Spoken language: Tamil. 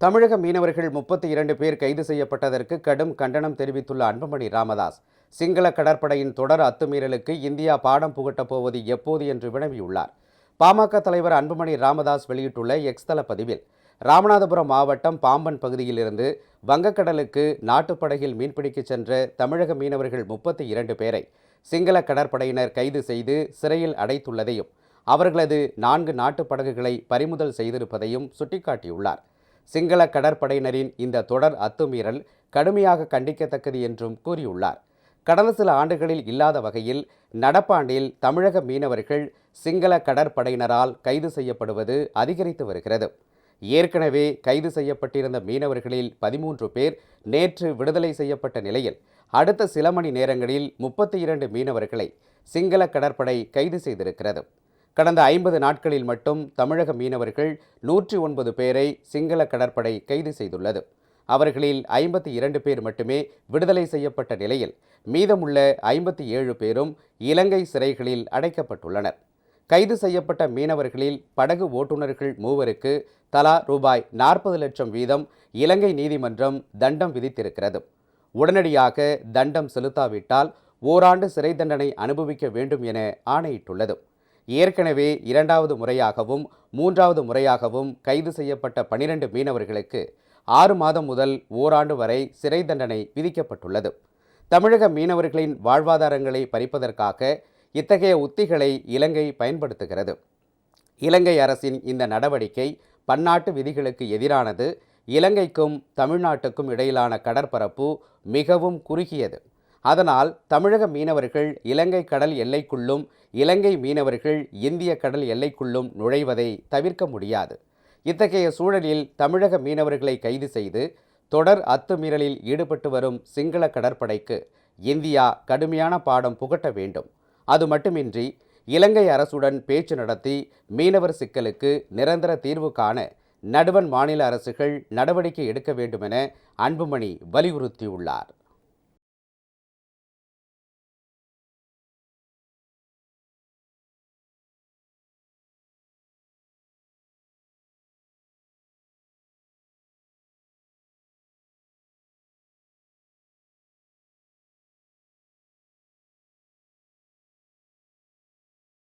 தமிழக மீனவர்கள் 32 பேர் கைது செய்யப்பட்டதற்கு கடும் கண்டனம் தெரிவித்துள்ள அன்புமணி ராமதாஸ், சிங்கள கடற்படையின் தொடர் அத்துமீறலுக்கு இந்தியா பாடம் புகட்டப் போவது எப்போது என்று வினவியுள்ளார். பாமக தலைவர் அன்புமணி ராமதாஸ் வெளியிட்டுள்ள எக்ஸ் தள பதிவில், ராமநாதபுரம் மாவட்டம் பாம்பன் பகுதியிலிருந்து வங்கக்கடலுக்கு நாட்டுப்படகில் மீன்பிடிக்க சென்ற தமிழக மீனவர்கள் 32 பேரை சிங்கள கடற்படையினர் கைது செய்து சிறையில் அடைத்துள்ளதையும், அவர்களது 4 நாட்டுப்படகுகளை பறிமுதல் செய்திருப்பதையும் சுட்டிக்காட்டியுள்ளார். சிங்கள கடற்படையினரின் இந்த தொடர் அத்துமீறல் கடுமையாக கண்டிக்கத்தக்கது என்றும் கூறியுள்ளார். கடந்த சில ஆண்டுகளில் இல்லாத வகையில் நடப்பாண்டில் தமிழக மீனவர்கள் சிங்கள கடற்படையினரால் கைது செய்யப்படுவது அதிகரித்து வருகிறது. ஏற்கனவே கைது செய்யப்பட்டிருந்த மீனவர்களில் 13 பேர் நேற்று விடுதலை செய்யப்பட்ட நிலையில் அடுத்த சில மணி நேரங்களில் 32 மீனவர்களை சிங்கள கடற்படை கைது செய்திருக்கிறது. கடந்த 50 நாட்களில் மட்டும் தமிழக மீனவர்கள் 109 பேரை சிங்கள கடற்படை கைது செய்துள்ளது. அவர்களில் 52 பேர் மட்டுமே விடுதலை செய்யப்பட்ட நிலையில் மீதமுள்ள 57 பேரும் இலங்கை சிறைகளில் அடைக்கப்பட்டுள்ளனர். கைது செய்யப்பட்ட மீனவர்களில் படகு ஓட்டுநர்கள் 3 தலா ரூபாய் 40 லட்சம் வீதம் இலங்கை நீதிமன்றம் தண்டம் விதித்திருக்கிறது. உடனடியாக தண்டம் செலுத்தாவிட்டால் ஓராண்டு சிறை தண்டனை அனுபவிக்க வேண்டும் என ஆணையிட்டுள்ளது. ஏற்கனவே 2வது முறையாகவும் 3வது முறையாகவும் கைது செய்யப்பட்ட 12 மீனவர்களுக்கு 6 மாதம் முதல் ஓராண்டு வரை சிறை தண்டனை விதிக்கப்பட்டுள்ளது. தமிழக மீனவர்களின் வாழ்வாதாரங்களை பறிப்பதற்காக இத்தகைய உத்திகளை இலங்கை பயன்படுத்துகிறது. இலங்கை அரசின் இந்த நடவடிக்கை பன்னாட்டு விதிகளுக்கு எதிரானது. இலங்கைக்கும் தமிழ்நாட்டுக்கும் இடையிலான கடற்பரப்பு மிகவும் குறுகியது. அதனால் தமிழக மீனவர்கள் இலங்கை கடல் எல்லைக்குள்ளும், இலங்கை மீனவர்கள் இந்திய கடல் எல்லைக்குள்ளும் நுழைவதை தவிர்க்க முடியாது. இத்தகைய சூழலில் தமிழக மீனவர்களை கைது செய்து தொடர் அத்துமீறலில் ஈடுபட்டு வரும் சிங்கள கடற்படைக்கு இந்தியா கடுமையான பாடம் புகட்ட வேண்டும். அது மட்டுமின்றி இலங்கை அரசுடன் பேச்சு நடத்தி மீனவர் சிக்கலுக்கு நிரந்தர தீர்வு காண நடுவண் மாநில அரசுகள் நடவடிக்கை எடுக்க வேண்டுமென அன்புமணி வலியுறுத்தியுள்ளார்.